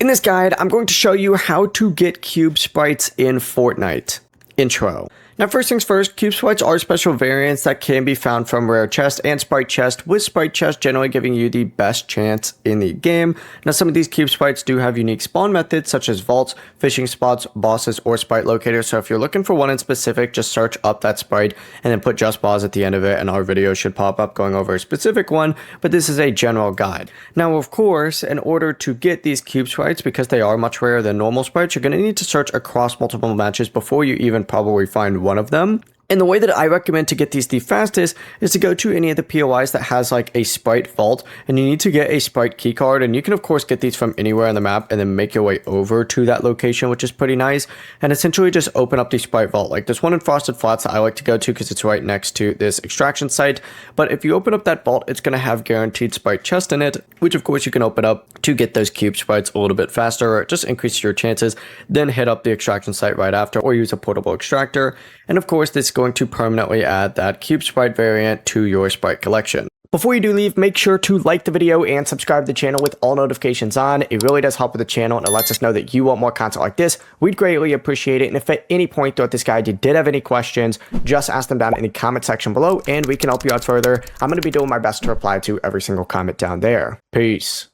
In this guide, I'm going to show you how to get cube sprites in Fortnite. Intro. Now first things first, cube sprites are special variants that can be found from rare chest and sprite chest, with sprite chest generally giving you the best chance in the game. Now some of these cube sprites do have unique spawn methods such as vaults, fishing spots, bosses, or sprite locators, so if you're looking for one in specific, just search up that sprite and then put just boss at the end of it and our video should pop up going over a specific one, but this is a general guide. Now of course, in order to get these cube sprites, because they are much rarer than normal sprites, you're going to need to search across multiple matches before you even probably find one of them. And the way that I recommend to get these the fastest is to go to any of the POIs that has like a sprite vault, and you need to get a sprite keycard, and you can of course get these from anywhere on the map and then make your way over to that location, which is pretty nice, and essentially just open up the sprite vault. Like there's one in Frosted Flats that I like to go to because it's right next to this extraction site, but if you open up that vault, it's going to have guaranteed sprite chest in it, which of course you can open up to get those cube sprites a little bit faster, or just increase your chances. Then hit up the extraction site right after, or use a portable extractor, and of course this is going to permanently add that cube sprite variant to your sprite collection. Before you do leave, make sure to like the video and subscribe to the channel with all notifications on. It really does help with the channel and it lets us know that you want more content like this. We'd greatly appreciate it. And if at any point throughout this guide you did have any questions, just ask them down in the comment section below and we can help you out further. I'm going to be doing my best to reply to every single comment down there. Peace.